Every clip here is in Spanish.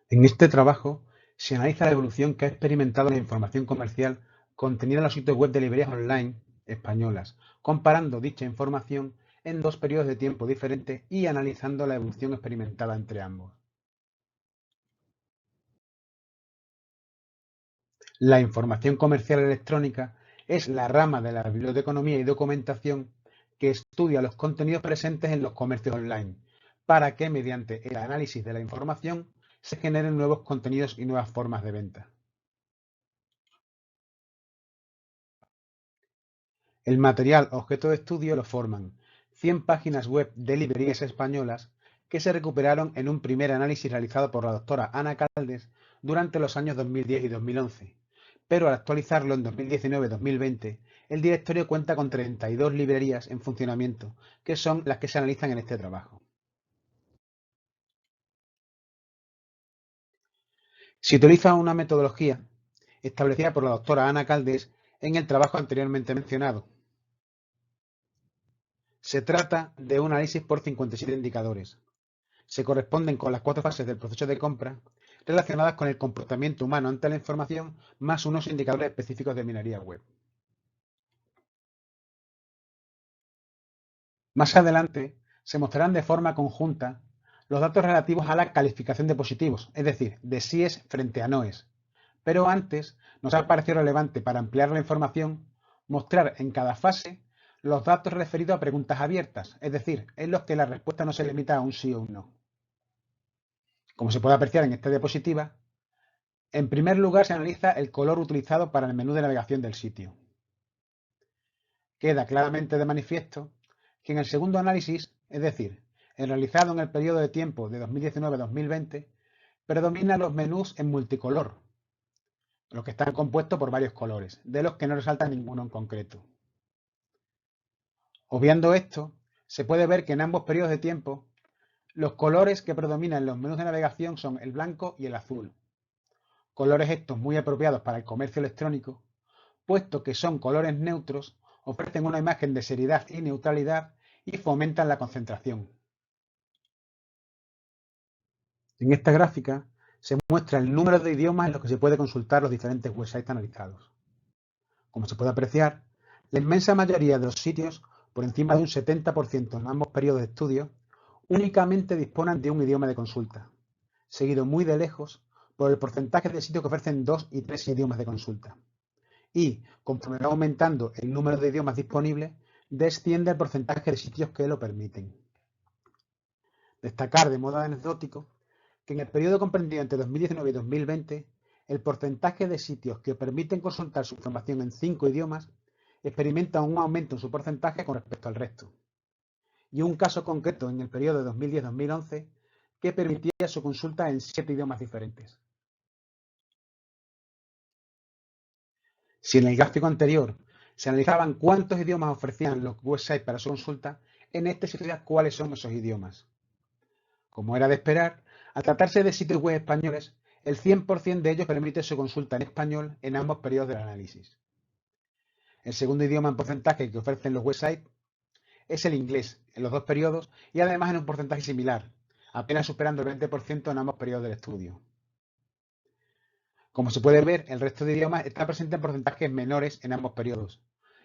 En este trabajo se analiza la evolución que ha experimentado la información comercial contenida en los sitios web de librerías online españolas, comparando dicha información en dos periodos de tiempo diferentes y analizando la evolución experimentada entre ambos. La información comercial electrónica es la rama de la biblioteconomía y documentación que estudia los contenidos presentes en los comercios online, para que mediante el análisis de la información se generen nuevos contenidos y nuevas formas de venta. El material objeto de estudio lo forman 100 páginas web de librerías españolas que se recuperaron en un primer análisis realizado por la doctora Ana Caldes durante los años 2010 y 2011, pero al actualizarlo en 2019-2020, el directorio cuenta con 32 librerías en funcionamiento, que son las que se analizan en este trabajo. Se utiliza una metodología establecida por la doctora Ana Caldes en el trabajo anteriormente mencionado. Se trata de un análisis por 57 indicadores. Se corresponden con las 4 fases del proceso de compra relacionadas con el comportamiento humano ante la información, más unos indicadores específicos de minería web. Más adelante se mostrarán de forma conjunta los datos relativos a la calificación de positivos, es decir, de síes frente a noes. Pero antes nos ha parecido relevante, para ampliar la información, mostrar en cada fase los datos referidos a preguntas abiertas, es decir, en los que la respuesta no se limita a un sí o un no. Como se puede apreciar en esta diapositiva, en primer lugar se analiza el color utilizado para el menú de navegación del sitio. Queda claramente de manifiesto que en el segundo análisis, es decir, el realizado en el periodo de tiempo de 2019-2020, predominan los menús en multicolor, los que están compuestos por varios colores, de los que no resalta ninguno en concreto. Obviando esto, se puede ver que en ambos periodos de tiempo, los colores que predominan en los menús de navegación son el blanco y el azul, colores estos muy apropiados para el comercio electrónico, puesto que son colores neutros, ofrecen una imagen de seriedad y neutralidad y fomentan la concentración. En esta gráfica se muestra el número de idiomas en los que se puede consultar los diferentes websites analizados. Como se puede apreciar, la inmensa mayoría de los sitios, por encima de un 70% en ambos periodos de estudio, únicamente disponen de un idioma de consulta, seguido muy de lejos por el porcentaje de sitios que ofrecen 2 y 3 idiomas de consulta. Y, conforme va aumentando el número de idiomas disponibles, desciende el porcentaje de sitios que lo permiten. Destacar de modo anecdótico que en el periodo comprendido entre 2019 y 2020, el porcentaje de sitios que permiten consultar su información en 5 idiomas experimenta un aumento en su porcentaje con respecto al resto. Y un caso concreto en el periodo de 2010-2011 que permitía su consulta en 7 idiomas diferentes. Si en el gráfico anterior se analizaban cuántos idiomas ofrecían los websites para su consulta, en este se estudia cuáles son esos idiomas. Como era de esperar, al tratarse de sitios web españoles, el 100% de ellos permite su consulta en español en ambos periodos del análisis. El segundo idioma en porcentaje que ofrecen los websites es el inglés en los dos periodos y además en un porcentaje similar, apenas superando el 20% en ambos periodos del estudio. Como se puede ver, el resto de idiomas está presente en porcentajes menores en ambos periodos.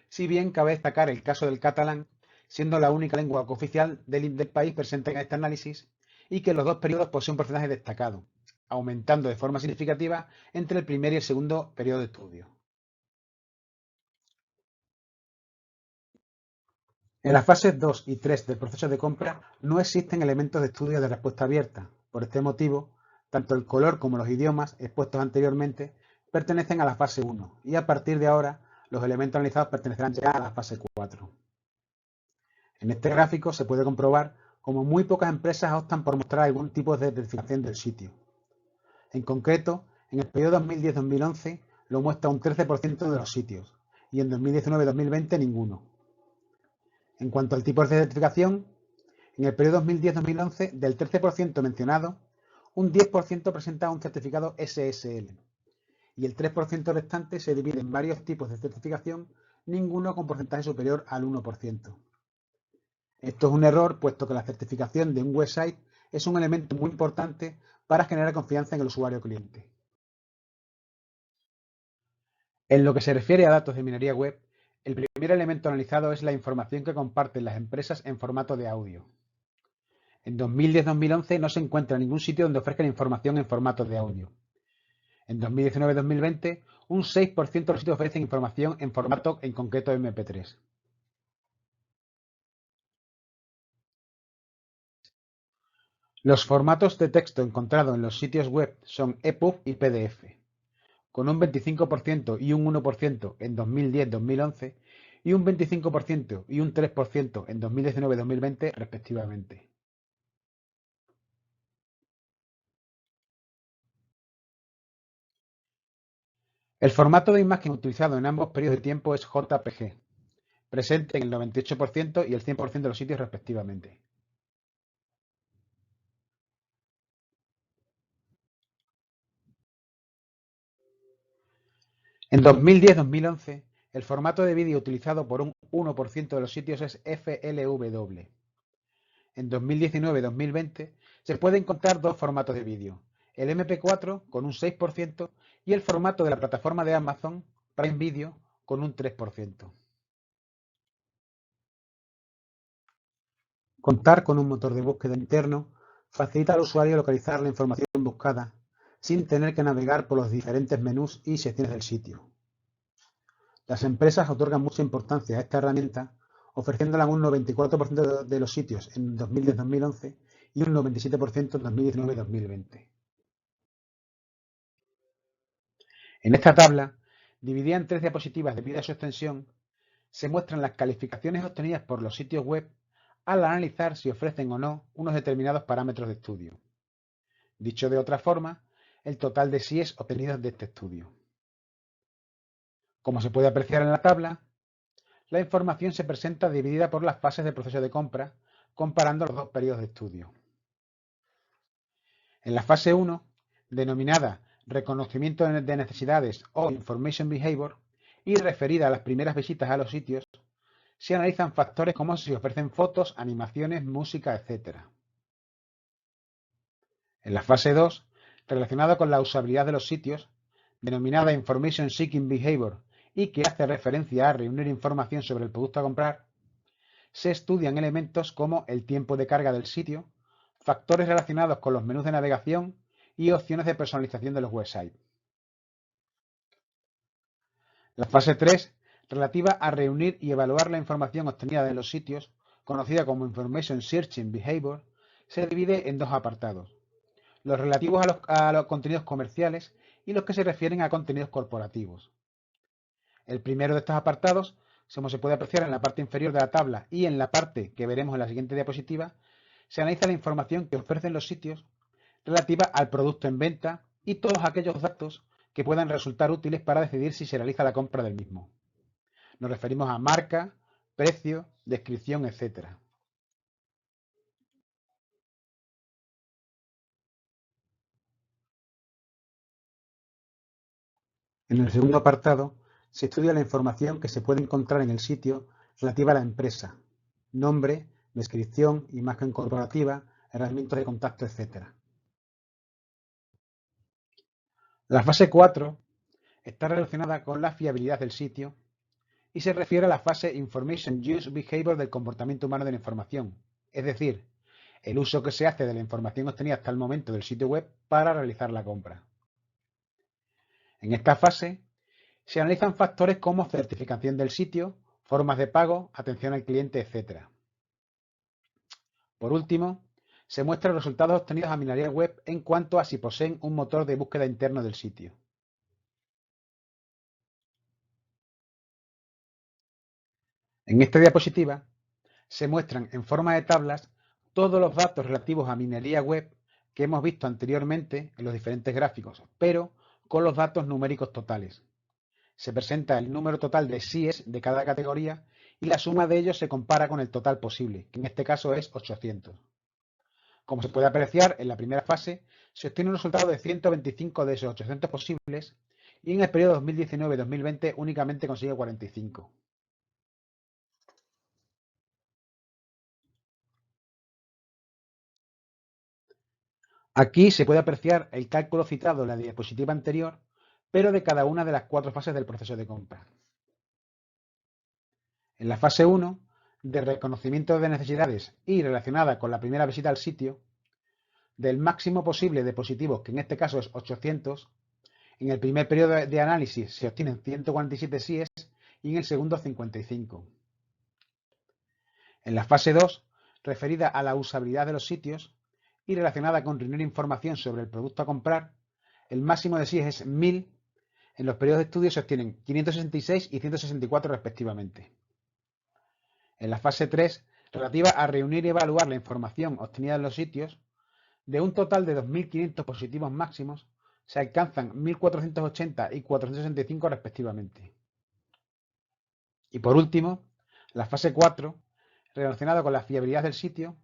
Si bien cabe destacar el caso del catalán, siendo la única lengua cooficial del país presente en este análisis, y que en los dos periodos posee un porcentaje destacado, aumentando de forma significativa entre el primer y el segundo periodo de estudio. En las fases 2 y 3 del proceso de compra no existen elementos de estudio de respuesta abierta. Por este motivo, tanto el color como los idiomas expuestos anteriormente pertenecen a la fase 1 y a partir de ahora los elementos analizados pertenecerán ya a la fase 4. En este gráfico se puede comprobar cómo muy pocas empresas optan por mostrar algún tipo de certificación del sitio. En concreto, en el periodo 2010-2011 lo muestra un 13% de los sitios y en 2019-2020 ninguno. En cuanto al tipo de certificación, en el periodo 2010-2011, del 13% mencionado, un 10% presenta un certificado SSL y el 3% restante se divide en varios tipos de certificación, ninguno con porcentaje superior al 1%. Esto es un error, puesto que la certificación de un website es un elemento muy importante para generar confianza en el usuario cliente. En lo que se refiere a datos de minería web, el primer elemento analizado es la información que comparten las empresas en formato de audio. En 2010-2011 no se encuentra ningún sitio donde ofrezcan información en formato de audio. En 2019-2020, un 6% de los sitios ofrecen información en formato en concreto MP3. Los formatos de texto encontrados en los sitios web son EPUB y PDF, con un 25% y un 1% en 2010-2011 y un 25% y un 3% en 2019-2020 respectivamente. El formato de imagen utilizado en ambos periodos de tiempo es JPG, presente en el 98% y el 100% de los sitios respectivamente. En 2010-2011, el formato de vídeo utilizado por un 1% de los sitios es FLW. En 2019-2020 se pueden encontrar dos formatos de vídeo, el MP4 con un 6% y el formato de la plataforma de Amazon Prime Video con un 3%. Contar con un motor de búsqueda interno facilita al usuario localizar la información buscada sin tener que navegar por los diferentes menús y secciones del sitio. Las empresas otorgan mucha importancia a esta herramienta, ofreciéndola en un 94% de los sitios en 2010-2011 y un 97% en 2019-2020. En esta tabla, dividida en 3 diapositivas debido a su extensión, se muestran las calificaciones obtenidas por los sitios web al analizar si ofrecen o no unos determinados parámetros de estudio. Dicho de otra forma, el total de síes obtenidos de este estudio. Como se puede apreciar en la tabla, la información se presenta dividida por las fases del proceso de compra, comparando los dos periodos de estudio. En la fase 1, denominada Reconocimiento de necesidades o Information Behavior, y referida a las primeras visitas a los sitios, se analizan factores como si ofrecen fotos, animaciones, música, etc. En la fase 2, relacionada con la usabilidad de los sitios, denominada Information Seeking Behavior y que hace referencia a reunir información sobre el producto a comprar, se estudian elementos como el tiempo de carga del sitio, factores relacionados con los menús de navegación y opciones de personalización de los websites. La fase 3, relativa a reunir y evaluar la información obtenida de los sitios, conocida como Information Searching Behavior, se divide en dos apartados: los relativos a los contenidos comerciales y los que se refieren a contenidos corporativos. El primero de estos apartados, como se puede apreciar en la parte inferior de la tabla y en la parte que veremos en la siguiente diapositiva, se analiza la información que ofrecen los sitios relativa al producto en venta y todos aquellos datos que puedan resultar útiles para decidir si se realiza la compra del mismo. Nos referimos a marca, precio, descripción, etc. En el segundo apartado se estudia la información que se puede encontrar en el sitio relativa a la empresa: nombre, descripción, imagen corporativa, herramientas de contacto, etc. La fase 4 está relacionada con la fiabilidad del sitio y se refiere a la fase Information Use Behavior del comportamiento humano de la información, es decir, el uso que se hace de la información obtenida hasta el momento del sitio web para realizar la compra. En esta fase se analizan factores como certificación del sitio, formas de pago, atención al cliente, etc. Por último, se muestran los resultados obtenidos a minería web en cuanto a si poseen un motor de búsqueda interno del sitio. En esta diapositiva se muestran en forma de tablas todos los datos relativos a minería web que hemos visto anteriormente en los diferentes gráficos, pero con los datos numéricos totales. Se presenta el número total de síes de cada categoría y la suma de ellos se compara con el total posible, que en este caso es 800. Como se puede apreciar, en la primera fase se obtiene un resultado de 125 de esos 800 posibles y en el periodo 2019-2020 únicamente consigue 45. Aquí se puede apreciar el cálculo citado en la diapositiva anterior, pero de cada una de las 4 fases del proceso de compra. En la fase 1, de reconocimiento de necesidades y relacionada con la primera visita al sitio, del máximo posible de positivos, que en este caso es 800, en el primer periodo de análisis se obtienen 147 síes y en el segundo 55. En la fase 2, referida a la usabilidad de los sitios y relacionada con reunir información sobre el producto a comprar, el máximo de síes es 1000. En los periodos de estudio se obtienen 566 y 164 respectivamente. En la fase 3, relativa a reunir y evaluar la información obtenida en los sitios, de un total de 2.500 positivos máximos, se alcanzan 1.480 y 465 respectivamente. Y por último, la fase 4, relacionada con la fiabilidad del sitio,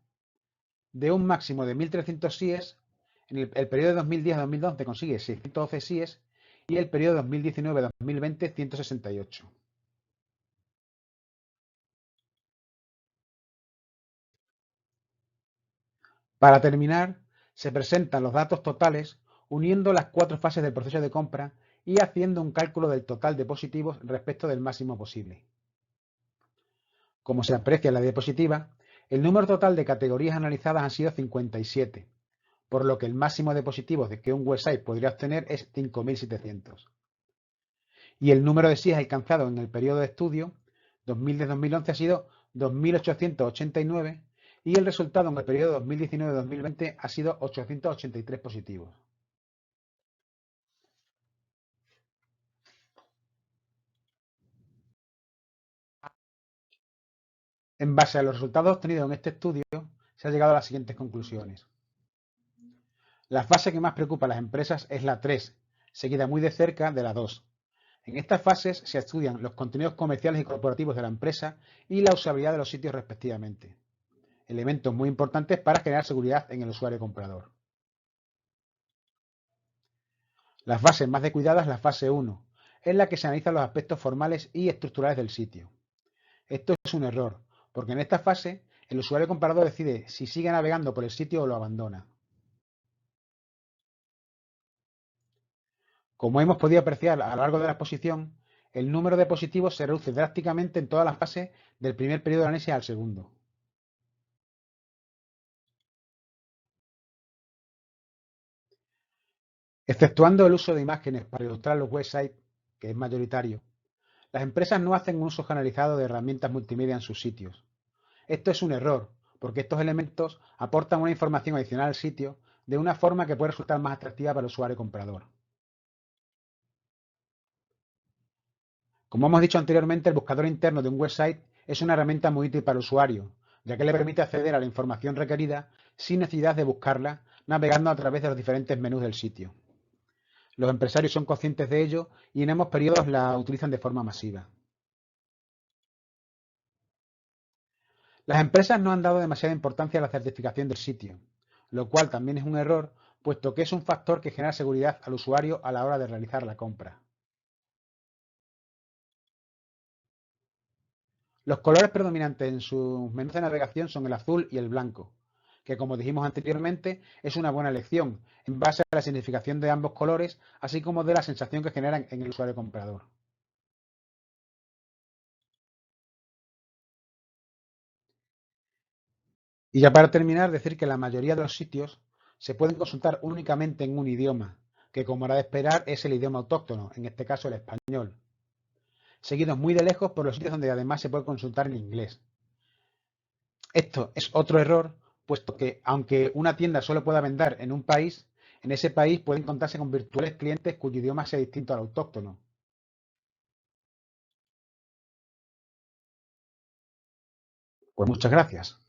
de un máximo de 1.300 síes, en el periodo de 2010 a 2012 consigue 612 síes y el periodo de 2019 a 2020 168. Para terminar, se presentan los datos totales uniendo las 4 fases del proceso de compra y haciendo un cálculo del total de positivos respecto del máximo posible. Como se aprecia en la diapositiva, el número total de categorías analizadas han sido 57, por lo que el máximo de positivos de que un website podría obtener es 5.700. Y el número de síes alcanzado en el periodo de estudio 2010-2011 ha sido 2.889 y el resultado en el periodo 2019-2020 ha sido 883 positivos. En base a los resultados obtenidos en este estudio, se ha llegado a las siguientes conclusiones. La fase que más preocupa a las empresas es la 3, seguida muy de cerca de la 2. En estas fases se estudian los contenidos comerciales y corporativos de la empresa y la usabilidad de los sitios respectivamente, elementos muy importantes para generar seguridad en el usuario comprador. La fase más descuidada es la fase 1, en la que se analizan los aspectos formales y estructurales del sitio. Esto es un error, porque en esta fase el usuario comprador decide si sigue navegando por el sitio o lo abandona. Como hemos podido apreciar a lo largo de la exposición, el número de positivos se reduce drásticamente en todas las fases del primer periodo de análisis al segundo. Exceptuando el uso de imágenes para ilustrar los websites, que es mayoritario, las empresas no hacen un uso generalizado de herramientas multimedia en sus sitios. Esto es un error, porque estos elementos aportan una información adicional al sitio de una forma que puede resultar más atractiva para el usuario comprador. Como hemos dicho anteriormente, el buscador interno de un website es una herramienta muy útil para el usuario, ya que le permite acceder a la información requerida sin necesidad de buscarla, navegando a través de los diferentes menús del sitio. Los empresarios son conscientes de ello y en ambos periodos la utilizan de forma masiva. Las empresas no han dado demasiada importancia a la certificación del sitio, lo cual también es un error, puesto que es un factor que genera seguridad al usuario a la hora de realizar la compra. Los colores predominantes en sus menús de navegación son el azul y el blanco, que como dijimos anteriormente es una buena elección en base a la significación de ambos colores, así como de la sensación que generan en el usuario comprador. Y ya para terminar, decir que la mayoría de los sitios se pueden consultar únicamente en un idioma, que como era de esperar es el idioma autóctono, en este caso el español, seguidos muy de lejos por los sitios donde además se puede consultar en inglés. Esto es otro error, puesto que aunque una tienda solo pueda vender en un país, en ese país pueden contarse con virtuales clientes cuyo idioma sea distinto al autóctono. Pues muchas gracias.